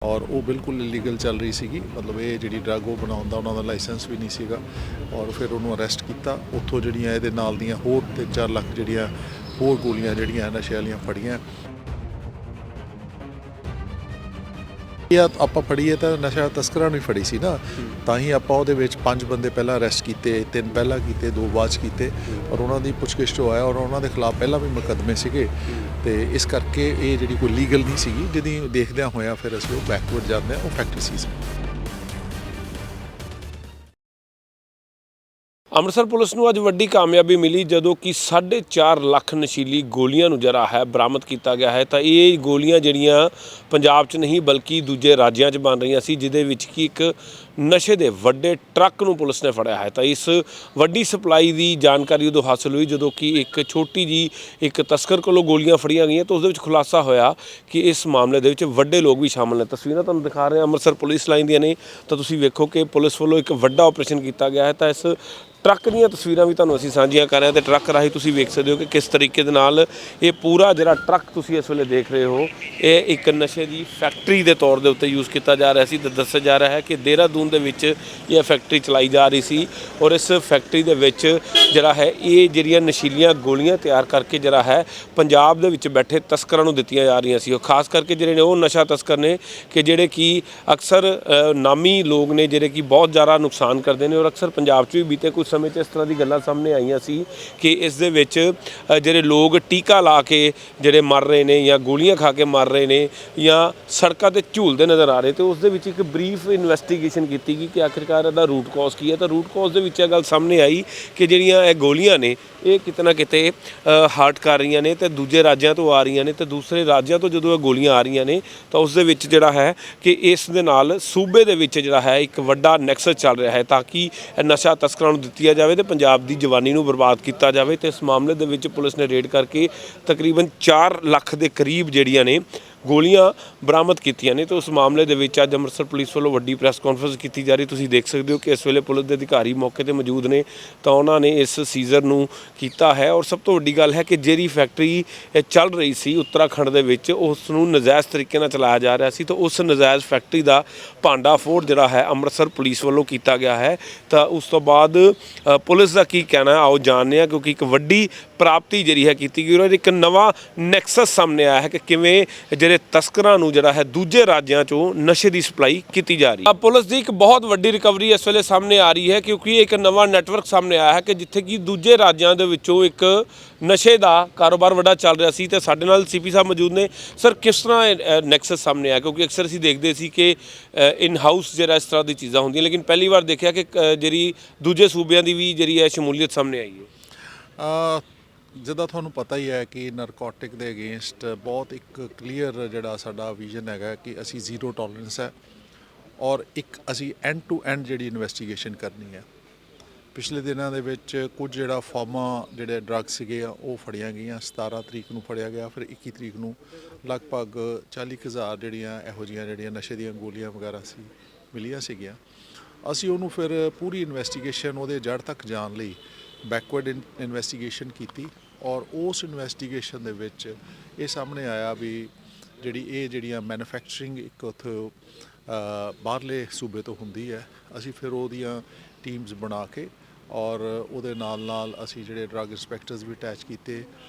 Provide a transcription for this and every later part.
और वो बिल्कुल इलीगल चल रही सी। मतलब ये जी ड्रग वो बनाने का उन्होंने लाइसेंस भी नहीं सीगा और फिर उन्होंने अरेस्ट किया। उत्थों जड़ियाँ ये नाल दियाँ होर 3-4 लाख जड़ियाँ होर गोलियाँ जड़ियाँ नशे वालियाँ फड़ियाँ। ਆਪਾਂ ਫੜੀਏ ਤਾਂ ਨਸ਼ਾ ਤਸਕਰਾਂ ਨੂੰ ਹੀ ਫੜੀ ਸੀ ਨਾ, ਤਾਂ ਹੀ ਆਪਾਂ ਉਹਦੇ ਵਿੱਚ 5 ਬੰਦੇ ਪਹਿਲਾਂ ਅਰੈਸਟ ਕੀਤੇ, 3 ਪਹਿਲਾਂ ਕੀਤੇ, 2 ਬਾਅਦ 'ਚ ਕੀਤੇ ਔਰ ਉਹਨਾਂ ਦੀ ਪੁੱਛਗਿੱਛ 'ਚੋਂ ਆਇਆ ਔਰ ਉਹਨਾਂ ਦੇ ਖਿਲਾਫ ਪਹਿਲਾਂ ਵੀ ਮੁਕੱਦਮੇ ਸੀਗੇ ਤੇ ਇਸ ਕਰਕੇ ਇਹ ਜਿਹੜੀ ਕੋਈ ਲੀਗਲ ਨਹੀਂ ਸੀਗੀ, ਜਿਹਦੀ ਦੇਖਦਿਆਂ ਹੋਇਆ ਫਿਰ ਅਸੀਂ ਉਹ ਬੈਕਵਰਡ ਜਾਂਦੇ ਹਾਂ। ਉਹ ਫੈਕਟਰੀ ਸੀ। ਅੰਮ੍ਰਿਤਸਰ ਪੁਲਿਸ ਨੂੰ ਅੱਜ ਵੱਡੀ ਕਾਮਯਾਬੀ ਮਿਲੀ ਜਦੋਂ ਕਿ 4.5 ਲੱਖ ਨਸ਼ੀਲੀ ਗੋਲੀਆਂ ਨੂੰ ਜਿਹੜਾ ਹੈ ਬਰਾਮਦ ਕੀਤਾ ਗਿਆ ਹੈ। ਤਾਂ ਇਹ ਗੋਲੀਆਂ ਜਿਹੜੀਆਂ ਪੰਜਾਬ 'ਚ ਨਹੀਂ ਬਲਕਿ ਦੂਜੇ ਰਾਜਾਂ 'ਚ ਬਣ ਰਹੀਆਂ ਸੀ, ਜਿਹਦੇ ਵਿੱਚ ਕਿ ਇੱਕ ਨਸ਼ੇ ਦੇ ਵੱਡੇ ਟਰੱਕ ਨੂੰ ਪੁਲਿਸ ਨੇ ਫੜਿਆ ਹੈ। ਤਾਂ ਇਸ ਵੱਡੀ ਸਪਲਾਈ ਦੀ ਜਾਣਕਾਰੀ ਉਦੋਂ ਹਾਸਲ ਹੋਈ ਜਦੋਂ ਕਿ ਇੱਕ ਛੋਟੀ ਜੀ ਇੱਕ ਤਸਕਰ ਕੋਲੋਂ ਗੋਲੀਆਂ ਫੜੀਆਂ ਗਈਆਂ। ਤਾਂ ਉਸ ਦੇ ਵਿੱਚ ਖੁਲਾਸਾ ਹੋਇਆ ਕਿ ਇਸ ਮਾਮਲੇ ਦੇ ਵਿੱਚ ਵੱਡੇ ਲੋਕ ਵੀ ਸ਼ਾਮਲ ਨੇ। ਤਸਵੀਰਾਂ ਤੁਹਾਨੂੰ ਦਿਖਾ ਰਹੇ ਹਾਂ ਅੰਮ੍ਰਿਤਸਰ ਪੁਲਿਸ ਲਾਈਨ ਦੀਆਂ ਨੇ। ਤਾਂ ਤੁਸੀਂ ਵੇਖੋ ਕਿ ਪੁਲਿਸ ਵੱਲੋਂ ਇੱਕ ਵੱਡਾ ਆਪਰੇਸ਼ਨ ਕੀਤਾ ਗਿਆ ਹੈ। ਤਾਂ ਇਸ ਟਰੱਕ ਦੀਆਂ ਤਸਵੀਰਾਂ ਵੀ ਤੁਹਾਨੂੰ ਅਸੀਂ ਸਾਂਝੀਆਂ ਕਰ ਰਹੇ ਹਾਂ ਤੇ ਟਰੱਕ ਰਾਹੀਂ ਤੁਸੀਂ ਵੇਖ ਸਕਦੇ ਹੋ ਕਿ ਕਿਸ ਤਰੀਕੇ ਦੇ ਨਾਲ ਇਹ ਪੂਰਾ ਜਿਹੜਾ ਟਰੱਕ ਤੁਸੀਂ ਇਸ ਵੇਲੇ ਦੇਖ ਰਹੇ ਹੋ, ਇਹ ਇੱਕ ਨਸ਼ੇ ਦੀ ਫੈਕਟਰੀ ਦੇ ਤੌਰ ਦੇ ਉੱਤੇ ਯੂਜ਼ ਕੀਤਾ ਜਾ ਰਿਹਾ ਸੀ। ਤੇ ਦੱਸਿਆ ਜਾ ਰਿਹਾ ਹੈ ਕਿ ਦੇਹਰਾਦੂਨ ਦੇ ਵਿੱਚ ਇਹ ਫੈਕਟਰੀ ਚਲਾਈ ਜਾ ਰਹੀ ਸੀ ਔਰ ਇਸ ਫੈਕਟਰੀ ਦੇ ਵਿੱਚ ਜਿਹੜਾ ਹੈ ਇਹ ਜਿਹੜੀਆਂ ਨਸ਼ੀਲੀਆਂ ਗੋਲੀਆਂ ਤਿਆਰ ਕਰਕੇ ਜਿਹੜਾ ਹੈ ਪੰਜਾਬ ਦੇ ਵਿੱਚ ਬੈਠੇ ਤਸਕਰਾਂ ਨੂੰ ਦਿੱਤੀਆਂ ਜਾ ਰਹੀਆਂ ਸੀ। ਉਹ ਖਾਸ ਕਰਕੇ ਜਿਹੜੇ ਨੇ ਉਹ ਨਸ਼ਾ ਤਸਕਰ ਨੇ ਕਿ ਜਿਹੜੇ ਕਿ ਅਕਸਰ ਨਾਮੀ ਲੋਕ ਨੇ, ਜਿਹੜੇ ਕਿ ਬਹੁਤ ਜ਼ਿਆਦਾ ਨੁਕਸਾਨ ਕਰਦੇ ਨੇ ਔਰ ਅਕਸਰ ਪੰਜਾਬ 'ਚ ਵੀ ਬੀਤੇ ਕੁਝ ਸਮੇਂ 'ਚ ਇਸ ਤਰ੍ਹਾਂ ਦੀ ਗੱਲਾਂ ਸਾਹਮਣੇ ਆਈਆਂ ਸੀ ਕਿ ਇਸ ਦੇ ਵਿੱਚ ਜਿਹੜੇ ਲੋਕ ਟੀਕਾ ਲਾ ਕੇ ਜਿਹੜੇ ਮਰ ਰਹੇ ਨੇ ਜਾਂ ਗੋਲੀਆਂ ਖਾ ਕੇ ਮਰ ਰਹੇ ਨੇ ਜਾਂ ਸੜਕਾਂ 'ਤੇ ਝੂਲਦੇ ਨਜ਼ਰ ਆ ਰਹੇ। ਤੇ ਉਸ ਦੇ ਵਿੱਚ ਇੱਕ ਬਰੀਫ ਇਨਵੈਸਟੀਗੇਸ਼ਨ ਕੀਤੀ ਗਈ ਕਿ ਆਖਿਰਕਾਰ ਇਹਦਾ ਰੂਟ ਕਾਜ਼ ਕੀ ਹੈ। ਤਾਂ ਰੂਟ ਕਾਜ਼ ਦੇ ਵਿੱਚ ਇਹ ਗੱਲ ਸਾਹਮਣੇ ਆਈ ਕਿ ਜਿਹੜੀਆਂ ਇਹ ਗੋਲੀਆਂ ਨੇ ਇਹ ਕਿਤੇ ਨਾ ਕਿਤੇ ਹਾਰਟ ਕਰ ਰਹੀਆਂ ਨੇ ਤੇ ਦੂਜੇ ਰਾਜਾਂ ਤੋਂ ਆ ਰਹੀਆਂ ਨੇ ਤੇ ਦੂਸਰੇ ਰਾਜਾਂ ਤੋਂ ਜਦੋਂ ਇਹ ਗੋਲੀਆਂ ਆ ਰਹੀਆਂ ਨੇ ਤਾਂ ਉਸ ਦੇ ਵਿੱਚ ਜਿਹੜਾ ਹੈ ਕਿ ਇਸ ਦੇ ਨਾਲ ਸੂਬੇ ਦੇ ਵਿੱਚ ਜਿਹੜਾ ਹੈ ਇੱਕ ਵੱਡਾ ਨੈਕਸਸ ਚੱਲ ਰਿਹਾ ਹੈ ਤਾਂ ਕਿ ਨਸ਼ਾ ਤਸਕਰਾਂ ਨੂੰ ਦਿੱਤੀ ਜਾਵੇ ਤੇ ਪੰਜਾਬ ਦੀ ਜਵਾਨੀ ਨੂੰ ਬਰਬਾਦ ਕੀਤਾ ਜਾਵੇ। ਤੇ ਇਸ ਮਾਮਲੇ ਦੇ ਵਿੱਚ ਪੁਲਿਸ ਨੇ ਰੇਡ ਕਰਕੇ ਤਕਰੀਬਨ 4 ਲੱਖ ਦੇ ਕਰੀਬ ਜਿਹੜੀਆਂ ਨੇ ਗੋਲੀਆਂ ਬਰਾਮਦ ਕੀਤੀਆਂ ਨੇ। ਤੇ ਉਸ ਮਾਮਲੇ ਦੇ ਵਿੱਚ ਅੱਜ ਅੰਮ੍ਰਿਤਸਰ ਪੁਲਿਸ ਵੱਲੋਂ ਵੱਡੀ ਪ੍ਰੈਸ ਕਾਨਫਰੰਸ ਕੀਤੀ ਜਾ ਰਹੀ। ਤੁਸੀਂ ਦੇਖ ਸਕਦੇ ਹੋ ਕਿ ਇਸ ਵੇਲੇ ਪੁਲਿਸ ਦੇ ਅਧਿਕਾਰੀ ਮੌਕੇ 'ਤੇ ਮੌਜੂਦ ਨੇ ਤਾਂ ਉਹਨਾਂ ਨੇ ਇਸ ਸੀਜ਼ਰ ਨੂੰ ਕੀਤਾ ਹੈ। ਔਰ ਸਭ ਤੋਂ ਵੱਡੀ ਗੱਲ ਹੈ ਕਿ ਜਿਹੜੀ ਫੈਕਟਰੀ ਚੱਲ ਰਹੀ ਸੀ ਉੱਤਰਾਖੰਡ ਦੇ ਵਿੱਚ, ਉਸ ਨੂੰ ਨਜਾਇਜ਼ ਤਰੀਕੇ ਨਾਲ ਚਲਾਇਆ ਜਾ ਰਿਹਾ ਸੀ। ਤਾਂ ਉਸ ਨਜਾਇਜ਼ ਫੈਕਟਰੀ ਦਾ ਭਾਂਡਾ ਫੋੜ ਜਿਹੜਾ ਹੈ ਅੰਮ੍ਰਿਤਸਰ ਪੁਲਿਸ ਵੱਲੋਂ ਕੀਤਾ ਗਿਆ ਹੈ। ਤਾਂ ਉਸ ਤੋਂ ਬਾਅਦ ਪੁਲਿਸ ਦਾ ਕੀ ਕਹਿਣਾ ਆਓ ਜਾਣਦੇ ਹਾਂ, ਕਿਉਂਕਿ ਇੱਕ ਵੱਡੀ ਪ੍ਰਾਪਤੀ ਜਿਹੜੀ ਹੈ ਕੀਤੀ ਗਈ ਔਰ ਇੱਕ ਨਵਾਂ ਨੈਕਸਸ ਸਾਹਮਣੇ ਆਇਆ ਹੈ ਕਿ ਕਿਵੇਂ ਜਿਹੜੇ ਤਸਕਰਾਂ ਨੂੰ ਜਿਹੜਾ ਹੈ ਦੂਜੇ ਰਾਜਾਂ 'ਚੋਂ ਨਸ਼ੇ ਦੀ ਸਪਲਾਈ ਕੀਤੀ ਜਾ ਰਹੀ ਹੈ। ਪੁਲਿਸ ਦੀ ਇੱਕ ਬਹੁਤ ਵੱਡੀ ਰਿਕਵਰੀ ਇਸ ਵੇਲੇ ਸਾਹਮਣੇ ਆ ਰਹੀ ਹੈ ਕਿਉਂਕਿ ਇੱਕ ਨਵਾਂ ਨੈਟਵਰਕ ਸਾਹਮਣੇ ਆਇਆ ਹੈ ਕਿ ਜਿੱਥੇ ਕਿ ਦੂਜੇ ਰਾਜਾਂ ਦੇ ਵਿੱਚੋਂ ਇੱਕ ਨਸ਼ੇ ਦਾ ਕਾਰੋਬਾਰ ਵੱਡਾ ਚੱਲ ਰਿਹਾ ਸੀ। ਤੇ ਸਾਡੇ ਨਾਲ ਸੀਪੀ ਸਾਹਿਬ ਮੌਜੂਦ ਨੇ। ਸਰ, ਕਿਸ ਤਰ੍ਹਾਂ ਨੈਕਸਸ ਸਾਹਮਣੇ ਆਇਆ? ਕਿਉਂਕਿ ਅਕਸਰ ਅਸੀਂ ਦੇਖਦੇ ਸੀ ਕਿ ਇਨ ਹਾਊਸ ਜਿਹੜਾ ਇਸ ਤਰ੍ਹਾਂ ਦੀ ਚੀਜ਼ਾਂ ਹੁੰਦੀਆਂ, ਲੇਕਿਨ ਪਹਿਲੀ ਵਾਰ ਦੇਖਿਆ ਕਿ ਜਿਹੜੀ ਦੂਜੇ ਸੂਬਿਆਂ ਦੀ ਵੀ ਜਿਹੜੀ ਹੈ ਸ਼ਮੂਲੀਅਤ ਸਾਹਮਣੇ ਆਈ ਹੈ। ਜਿੱਦਾਂ ਤੁਹਾਨੂੰ ਪਤਾ ਹੀ ਹੈ ਕਿ ਨਾਰਕੋਟਿਕ ਦੇ ਅਗੇਂਸਟ ਬਹੁਤ ਇੱਕ ਕਲੀਅਰ ਜਿਹੜਾ ਸਾਡਾ ਵਿਜ਼ਨ ਹੈਗਾ ਕਿ ਅਸੀਂ ਜ਼ੀਰੋ ਟੋਲਰੈਂਸ ਹੈ ਔਰ ਇੱਕ ਅਸੀਂ ਐਂਡ ਟੂ ਐਂਡ ਜਿਹੜੀ ਇਨਵੈਸਟੀਗੇਸ਼ਨ ਕਰਨੀ ਹੈ। ਪਿਛਲੇ ਦਿਨਾਂ ਦੇ ਵਿੱਚ ਕੁਝ ਜਿਹੜਾ ਫਾਰਮਾਂ ਜਿਹੜੇ ਡਰੱਗ ਸੀਗੇ ਉਹ ਫੜੀਆਂ ਗਈਆਂ। 17 ਤਰੀਕ ਨੂੰ ਫੜਿਆ ਗਿਆ, ਫਿਰ 21 ਤਰੀਕ ਨੂੰ ਲਗਭਗ 40,000 ਜਿਹੜੀਆਂ ਇਹੋ ਜਿਹੀਆਂ ਜਿਹੜੀਆਂ ਨਸ਼ੇ ਦੀਆਂ ਗੋਲੀਆਂ ਵਗੈਰਾ ਸੀ ਮਿਲੀਆਂ ਸੀਗੀਆਂ। ਅਸੀਂ ਉਹਨੂੰ ਫਿਰ ਪੂਰੀ ਇਨਵੈਸਟੀਗੇਸ਼ਨ ਉਹਦੇ ਜੜ ਤੱਕ ਜਾਣ ਲਈ ਬੈਕਵਰਡ ਇਨਵੈਸਟੀਗੇਸ਼ਨ ਕੀਤੀ ਔਰ ਉਸ ਇਨਵੈਸਟੀਗੇਸ਼ਨ ਦੇ ਵਿੱਚ ਇਹ ਸਾਹਮਣੇ ਆਇਆ ਵੀ ਜਿਹੜੀਆਂ ਮੈਨੂਫੈਕਚਰਿੰਗ ਇੱਕ ਉੱਥੋਂ ਬਾਹਰਲੇ ਸੂਬੇ ਤੋਂ ਹੁੰਦੀ ਹੈ। ਅਸੀਂ ਫਿਰ ਉਹਦੀਆਂ ਟੀਮਸ ਬਣਾ ਕੇ ਔਰ ਉਹਦੇ ਨਾਲ ਨਾਲ ਅਸੀਂ ਜਿਹੜੇ ਡਰੱਗ ਇੰਸਪੈਕਟਰਸ ਵੀ ਅਟੈਚ ਕੀਤੇ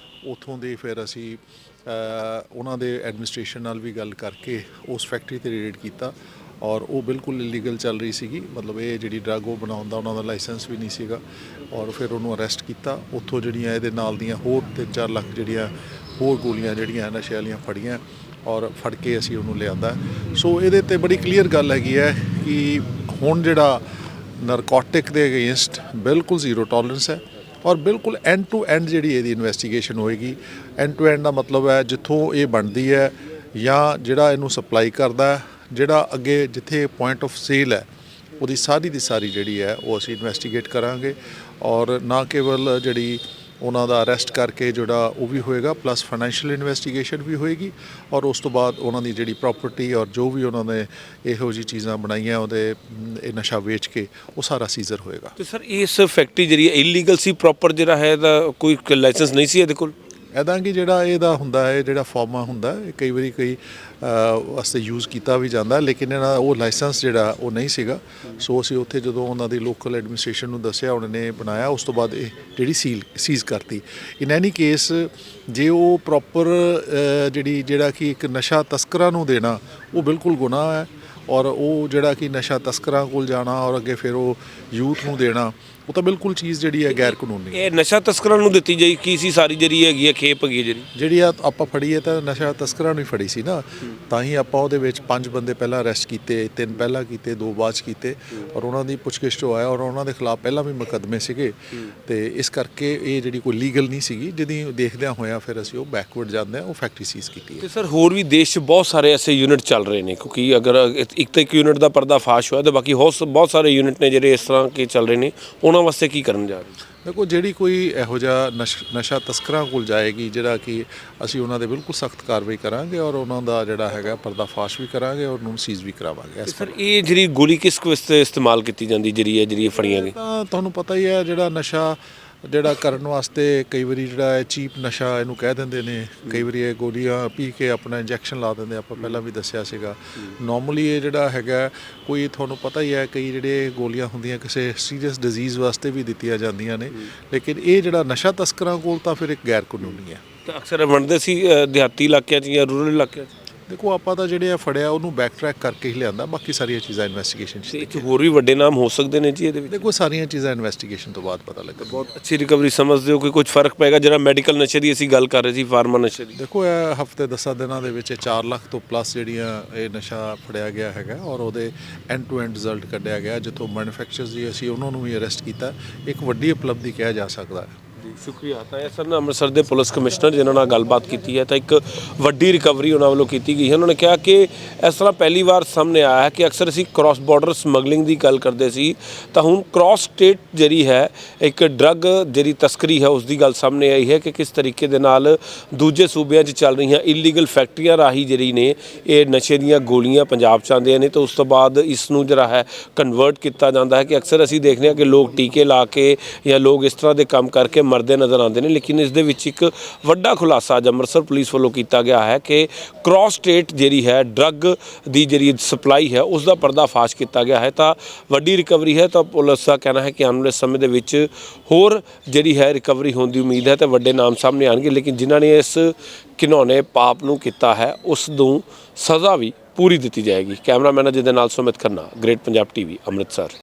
ਉੱਥੋਂ ਦੇ, ਫਿਰ ਅਸੀਂ ਉਹਨਾਂ ਦੇ ਐਡਮਿਨਿਸਟ੍ਰੇਸ਼ਨ ਨਾਲ ਵੀ ਗੱਲ ਕਰਕੇ ਉਸ ਫੈਕਟਰੀ 'ਤੇ ਰੇਡ ਕੀਤਾ ਔਰ ਉਹ ਬਿਲਕੁਲ ਇਲੀਗਲ ਚੱਲ ਰਹੀ ਸੀਗੀ। ਮਤਲਬ ਇਹ ਜਿਹੜੀ ਡਰੱਗ ਉਹ ਬਣਾਉਣ ਦਾ ਉਹਨਾਂ ਦਾ ਲਾਇਸੈਂਸ ਵੀ ਨਹੀਂ ਸੀਗਾ ਔਰ ਫਿਰ ਉਹਨੂੰ ਅਰੈਸਟ ਕੀਤਾ। ਉੱਥੋਂ ਜਿਹੜੀਆਂ ਇਹਦੇ ਨਾਲ ਦੀਆਂ ਹੋਰ 3-4 ਲੱਖ ਜਿਹੜੀਆਂ ਹੋਰ ਗੋਲੀਆਂ ਜਿਹੜੀਆਂ ਨਸ਼ੇ ਵਾਲੀਆਂ ਫੜੀਆਂ ਔਰ ਫੜ ਕੇ ਅਸੀਂ ਉਹਨੂੰ ਲਿਆਂਦਾ। ਸੋ ਇਹਦੇ 'ਤੇ ਬੜੀ ਕਲੀਅਰ ਗੱਲ ਹੈਗੀ ਹੈ ਕਿ ਹੁਣ ਜਿਹੜਾ ਨਾਰਕੋਟਿਕ ਦੇ ਅਗੇਂਸਟ ਬਿਲਕੁਲ ਜ਼ੀਰੋ ਟੋਲਰੈਂਸ ਹੈ ਔਰ ਬਿਲਕੁਲ ਐਂਡ ਟੂ ਐਂਡ ਜਿਹੜੀ ਇਹਦੀ ਇਨਵੈਸਟੀਗੇਸ਼ਨ ਹੋਏਗੀ। ਐਂਡ ਟੂ ਐਂਡ ਦਾ ਮਤਲਬ ਹੈ ਜਿੱਥੋਂ ਇਹ ਬਣਦੀ ਹੈ ਜਾਂ ਜਿਹੜਾ ਇਹਨੂੰ ਸਪਲਾਈ ਕਰਦਾ, ਜਿਹੜਾ ਅੱਗੇ ਜਿੱਥੇ ਪੁਆਇੰਟ ਆਫ ਸੇਲ ਹੈ ਉਹਦੀ ਸਾਰੀ ਦੀ ਸਾਰੀ ਜਿਹੜੀ ਹੈ ਉਹ ਅਸੀਂ ਇਨਵੈਸਟੀਗੇਟ ਕਰਾਂਗੇ ਔਰ ਨਾ ਕੇਵਲ ਜਿਹੜੀ ਉਹਨਾਂ ਦਾ ਅਰੈਸਟ ਕਰਕੇ ਜਿਹੜਾ ਉਹ ਵੀ ਹੋਏਗਾ, ਪਲੱਸ ਫਾਈਨੈਂਸ਼ੀਅਲ ਇਨਵੈਸਟੀਗੇਸ਼ਨ ਵੀ ਹੋਏਗੀ ਔਰ ਉਸ ਤੋਂ ਬਾਅਦ ਉਹਨਾਂ ਦੀ ਜਿਹੜੀ ਪ੍ਰੋਪਰਟੀ ਔਰ ਜੋ ਵੀ ਉਹਨਾਂ ਨੇ ਇਹੋ ਜਿਹੀ ਚੀਜ਼ਾਂ ਬਣਾਈਆਂ ਉਹਦੇ ਇਹ ਨਸ਼ਾ ਵੇਚ ਕੇ ਉਹ ਸਾਰਾ ਸੀਜ਼ਰ ਹੋਏਗਾ। ਤੇ ਸਰ, ਇਸ ਫੈਕਟਰੀ ਜਿਹੜੀ ਇਲੀਗਲ ਸੀ ਪ੍ਰੋਪਰ ਜਿਹੜਾ ਹੈ ਦਾ ਕੋਈ ਲਾਇਸੈਂਸ ਨਹੀਂ ਸੀ ਇਹਦੇ ਕੋਲ? ਇੱਦਾਂ ਕਿ ਜਿਹੜਾ ਇਹਦਾ ਹੁੰਦਾ ਹੈ, ਜਿਹੜਾ ਫਾਰਮਾ ਹੁੰਦਾ ਇਹ ਕਈ ਵਾਰੀ ਵਾਸਤੇ ਯੂਜ਼ ਕੀਤਾ ਵੀ ਜਾਂਦਾ, ਲੇਕਿਨ ਇਹਨਾਂ ਦਾ ਉਹ ਲਾਇਸੈਂਸ ਜਿਹੜਾ ਉਹ ਨਹੀਂ ਸੀਗਾ। ਸੋ ਅਸੀਂ ਉੱਥੇ ਜਦੋਂ ਉਹਨਾਂ ਦੀ ਲੋਕਲ ਐਡਮਿਨਿਸਟ੍ਰੇਸ਼ਨ ਨੂੰ ਦੱਸਿਆ, ਉਹਨਾਂ ਨੇ ਬਣਾਇਆ, ਉਸ ਤੋਂ ਬਾਅਦ ਇਹ ਜਿਹੜੀ ਸੀਜ਼ ਕਰਤੀ। ਇਨ ਐਨੀ ਕੇਸ ਜੇ ਉਹ ਪ੍ਰੋਪਰ ਜਿਹੜਾ ਕਿ ਇੱਕ ਨਸ਼ਾ ਤਸਕਰਾਂ ਨੂੰ ਦੇਣਾ ਉਹ ਬਿਲਕੁਲ ਗੁਨਾਹ ਹੈ, ਔਰ ਉਹ ਜਿਹੜਾ ਕਿ ਨਸ਼ਾ ਤਸਕਰਾਂ ਕੋਲ ਜਾਣਾ ਔਰ ਅੱਗੇ ਫਿਰ ਉਹ ਯੂਥ ਨੂੰ ਦੇਣਾ, ਉਹ ਤਾਂ ਬਿਲਕੁਲ ਚੀਜ਼ ਜਿਹੜੀ ਹੈ ਗੈਰ ਕਾਨੂੰਨੀ ਹੈ। ਇਹ ਨਸ਼ਾ ਤਸਕਰਾਂ ਨੂੰ ਦਿੱਤੀ ਜਾਈ ਕੀ ਸੀ ਸਾਰੀ ਜਿਹੜੀ ਹੈਗੀ ਹੈ ਖੇਪ ਹੈਗੀ ਹੈ ਜਿਹੜੀ ਆਪਾਂ ਫੜੀ ਹੈ ਤਾਂ ਨਸ਼ਾ ਤਸਕਰਾਂ ਨੂੰ ਹੀ ਫੜੀ ਸੀ ਨਾ, ਤਾਂ ਹੀ ਆਪਾਂ ਉਹਦੇ ਵਿੱਚ 5 ਬੰਦੇ ਪਹਿਲਾਂ ਅਰੈਸਟ ਕੀਤੇ, 3 ਪਹਿਲਾਂ ਕੀਤੇ, 2 ਬਾਅਦ 'ਚ ਕੀਤੇ, ਔਰ ਉਹਨਾਂ ਦੀ ਪੁੱਛਗਿੱਛ 'ਚੋਂ ਆਇਆ ਔਰ ਉਹਨਾਂ ਦੇ ਖਿਲਾਫ ਪਹਿਲਾਂ ਵੀ ਮੁਕੱਦਮੇ ਸੀਗੇ। ਤੇ ਇਸ ਕਰਕੇ ਇਹ ਜਿਹੜੀ ਕੋਈ ਲੀਗਲ ਨਹੀਂ ਸੀਗੀ, ਜਿਹਦੀ ਦੇਖਦਿਆਂ ਹੋਇਆ ਫਿਰ ਅਸੀਂ ਉਹ ਬੈਕਵਰਡ ਜਾਂਦੇ ਹਾਂ, ਉਹ ਫੈਕਟਰੀ ਸੀਜ਼ ਕੀਤੀ ਹੈ। ਤੇ ਸਰ ਹੋਰ ਵੀ ਦੇਸ਼ 'ਚ ਬਹੁਤ ਸਾਰੇ ਐਸੇ ਯੂਨਿਟ ਚੱਲ ਰਹੇ ਨੇ, ਕਿਉਂਕਿ ਅਗਰ ਇੱਕ ਤਾਂ ਇੱਕ ਯੂਨਿਟ ਦਾ ਪਰਦਾਫਾਸ਼ ਹੋਇਆ ਤਾਂ ਬਾਕੀ ਬਹੁਤ ਸਾਰੇ ਯੂਨਿਟ ਨੇ ਜਿਹੜੇ ਇਸ ਤਰ੍ਹਾਂ ਕੇ ਚੱਲ ਰਹੇ ਨੇ, ਉਹਨਾਂ ਵਾਸਤੇ ਕੀ ਕਰਨ ਜਾ ਰਹੇ? ਦੇਖੋ, ਜਿਹੜੀ ਕੋਈ ਇਹੋ ਜਿਹਾ ਨਸ਼ਾ ਤਸਕਰਾਂ ਕੋਲ ਜਾਏਗੀ, ਜਿਹੜਾ ਕਿ ਅਸੀਂ ਉਹਨਾਂ ਦੇ ਬਿਲਕੁਲ ਸਖਤ ਕਾਰਵਾਈ ਕਰਾਂਗੇ ਔਰ ਉਹਨਾਂ ਦਾ ਜਿਹੜਾ ਹੈਗਾ ਪਰਦਾਫਾਸ਼ ਵੀ ਕਰਾਂਗੇ ਔਰ ਉਹਨੂੰ ਸੀਜ਼ ਵੀ ਕਰਾਵਾਂਗੇ। ਸਰ ਇਹ ਜਿਹੜੀ ਗੋਲੀ ਕਿਸ ਵਾਸਤੇ ਇਸਤੇਮਾਲ ਕੀਤੀ ਜਾਂਦੀ ਜਿਹੜੀ ਫੜੀਆਂ ਗਈ? ਤਾਂ ਤੁਹਾਨੂੰ ਪਤਾ ਹੀ ਹੈ, ਜਿਹੜਾ ਨਸ਼ਾ ਕਰਨ ਵਾਸਤੇ ਕਈ ਵਾਰੀ ਜਿਹੜਾ ਹੈ ਚੀਪ ਨਸ਼ਾ ਇਹਨੂੰ ਕਹਿ ਦਿੰਦੇ ਨੇ, ਕਈ ਵਾਰੀ ਇਹ ਗੋਲੀਆਂ ਪੀ ਕੇ ਆਪਣਾ ਇੰਜੈਕਸ਼ਨ ਲਾ ਦਿੰਦੇ, ਆਪਾਂ ਪਹਿਲਾਂ ਵੀ ਦੱਸਿਆ ਸੀਗਾ। ਨੋਰਮਲੀ ਇਹ ਜਿਹੜਾ ਹੈਗਾ ਕੋਈ ਤੁਹਾਨੂੰ ਪਤਾ ਹੀ ਹੈ, ਕਈ ਜਿਹੜੇ ਗੋਲੀਆਂ ਹੁੰਦੀਆਂ ਕਿਸੇ ਸੀਰੀਅਸ ਡਿਜ਼ੀਜ਼ ਵਾਸਤੇ ਵੀ ਦਿੱਤੀਆਂ ਜਾਂਦੀਆਂ ਨੇ, ਲੇਕਿਨ ਇਹ ਜਿਹੜਾ ਨਸ਼ਾ ਤਸਕਰਾਂ ਕੋਲ ਤਾਂ ਫਿਰ ਇੱਕ ਗੈਰ ਕਾਨੂੰਨੀ ਹੈ। ਤਾਂ ਅਕਸਰ ਵੰਡਦੇ ਸੀ ਦਿਹਾਤੀ ਇਲਾਕਿਆਂ 'ਚ ਜਾਂ ਰੂਰਲ ਇਲਾਕਿਆਂ 'ਚ? ਦੇਖੋ, ਆਪਾਂ ਤਾਂ ਜਿਹੜੇ ਆ ਫੜਿਆ ਉਹਨੂੰ ਬੈਕ ਟਰੈਕ ਕਰਕੇ ਹੀ ਲਿਆਂਦਾ, ਬਾਕੀ ਸਾਰੀਆਂ ਚੀਜ਼ਾਂ ਇਨਵੈਸਟੀਗੇਸ਼ਨ 'ਚ। ਹੋਰ ਵੀ ਵੱਡੇ ਨਾਮ ਹੋ ਸਕਦੇ ਨੇ ਜੀ ਇਹਦੇ ਵਿੱਚ? ਦੇਖੋ, ਸਾਰੀਆਂ ਚੀਜ਼ਾਂ ਇਨਵੈਸਟੀਗੇਸ਼ਨ ਤੋਂ ਬਾਅਦ ਪਤਾ ਲੱਗਾ। ਬਹੁਤ ਅੱਛੀ ਰਿਕਵਰੀ ਸਮਝਦੇ ਹੋ ਕਿ ਕੁਝ ਫਰਕ ਪਏਗਾ ਜਿਹੜਾ ਮੈਡੀਕਲ ਨਸ਼ੇ ਦੀ ਅਸੀਂ ਗੱਲ ਕਰ ਰਹੇ ਸੀ, ਫਾਰਮਾ ਨਸ਼ੇ ਦੀ? ਦੇਖੋ, ਇਹ ਹਫਤੇ 10 ਦਿਨਾਂ ਦੇ ਵਿੱਚ 4 ਲੱਖ ਤੋਂ ਪਲੱਸ ਜਿਹੜੀਆਂ ਇਹ ਨਸ਼ਾ ਫੜਿਆ ਗਿਆ ਹੈਗਾ ਔਰ ਉਹਦੇ ਐਂਡ ਟੂ ਐਂਡ ਰਿਜ਼ਲਟ ਕੱਢਿਆ ਗਿਆ, ਜਿੱਥੋਂ ਮੈਨੂਫੈਕਚਰਰਸ ਦੀ ਅਸੀਂ ਉਹਨਾਂ ਨੂੰ ਵੀ ਅਰੈਸਟ ਕੀਤਾ। ਇੱਕ ਵੱਡੀ ਉਪਲਬਧੀ ਕਿਹਾ ਜਾ ਸਕਦਾ ਹੈ। ਸ਼ੁਕਰੀਆ। ਤਾਂ ਇਹ ਸਰ ਅੰਮ੍ਰਿਤਸਰ ਦੇ ਪੁਲਿਸ ਕਮਿਸ਼ਨਰ ਜਿਨ੍ਹਾਂ ਨਾਲ ਗੱਲਬਾਤ ਕੀਤੀ ਹੈ, ਤਾਂ ਇੱਕ ਵੱਡੀ ਰਿਕਵਰੀ ਉਹਨਾਂ ਵੱਲੋਂ ਕੀਤੀ ਗਈ ਹੈ। ਉਹਨਾਂ ਨੇ ਕਿਹਾ ਕਿ ਇਸ ਤਰ੍ਹਾਂ ਪਹਿਲੀ ਵਾਰ ਸਾਹਮਣੇ ਆਇਆ ਹੈ ਕਿ ਅਕਸਰ ਅਸੀਂ ਕ੍ਰਾਸ ਬਾਰਡਰ ਸਮਗਲਿੰਗ ਦੀ ਗੱਲ ਕਰਦੇ ਸੀ, ਤਾਂ ਹੁਣ ਕ੍ਰਾਸ ਸਟੇਟ ਜਿਹੜੀ ਹੈ ਇੱਕ ਡਰੱਗ ਜਿਹੜੀ ਤਸਕਰੀ ਹੈ ਉਸ ਦੀ ਗੱਲ ਸਾਹਮਣੇ ਆਈ ਹੈ ਕਿ ਕਿਸ ਤਰੀਕੇ ਦੇ ਨਾਲ ਦੂਜੇ ਸੂਬਿਆਂ 'ਚ ਚੱਲ ਰਹੀਆਂ ਇਲੀਗਲ ਫੈਕਟਰੀਆਂ ਰਾਹੀਂ ਜਿਹੜੀ ਨੇ ਇਹ ਨਸ਼ੇ ਦੀਆਂ ਗੋਲੀਆਂ ਪੰਜਾਬ 'ਚ ਆਉਂਦੀਆਂ ਨੇ, ਤਾਂ ਉਸ ਤੋਂ ਬਾਅਦ ਇਸ ਨੂੰ ਜਿਹੜਾ ਹੈ ਕਨਵਰਟ ਕੀਤਾ ਜਾਂਦਾ ਹੈ। ਕਿ ਅਕਸਰ ਅਸੀਂ ਦੇਖਦੇ ਹਾਂ ਕਿ ਲੋਕ ਟੀਕੇ ਲਾ ਕੇ ਜਾਂ ਲੋਕ ਇਸ ਤਰ੍ਹਾਂ ਦੇ ਕੰਮ ਕਰਕੇ ਮਰਦੇ ਨਜ਼ਰ ਆਉਂਦੇ ਨੇ, ਲੇਕਿਨ ਇਸ ਦੇ ਵਿੱਚ ਇੱਕ ਵੱਡਾ ਖੁਲਾਸਾ ਅੱਜ ਅੰਮ੍ਰਿਤਸਰ ਪੁਲਿਸ ਵੱਲੋਂ ਕੀਤਾ ਗਿਆ ਹੈ ਕਿ ਕ੍ਰਾਸ ਸਟੇਟ ਜਿਹੜੀ ਹੈ ਡਰੱਗ ਦੀ ਜਿਹੜੀ ਸਪਲਾਈ ਹੈ ਉਸ ਦਾ ਪਰਦਾਫਾਸ਼ ਕੀਤਾ ਗਿਆ ਹੈ। ਤਾਂ ਵੱਡੀ ਰਿਕਵਰੀ ਹੈ। ਤਾਂ ਪੁਲਿਸ ਦਾ ਕਹਿਣਾ ਹੈ ਕਿ ਆਉਣ ਵਾਲੇ ਸਮੇਂ ਦੇ ਵਿੱਚ ਹੋਰ ਜਿਹੜੀ ਹੈ ਰਿਕਵਰੀ ਹੋਣ ਦੀ ਉਮੀਦ ਹੈ ਤੇ ਵੱਡੇ ਨਾਮ ਸਾਹਮਣੇ ਆਉਣਗੇ, ਲੇਕਿਨ ਜਿਨ੍ਹਾਂ ਨੇ ਇਸ ਘਿਨੌਣੇ ਪਾਪ ਨੂੰ ਕੀਤਾ ਹੈ ਉਸ ਨੂੰ ਸਜ਼ਾ ਵੀ ਪੂਰੀ ਦਿੱਤੀ ਜਾਏਗੀ। ਕੈਮਰਾਮੈਨ ਜਿਹਦੇ ਨਾਲ ਸੁਮਿਤ ਖੰਨਾ, ਗ੍ਰੇਟ ਪੰਜਾਬ TV, ਅੰਮ੍ਰਿਤਸਰ।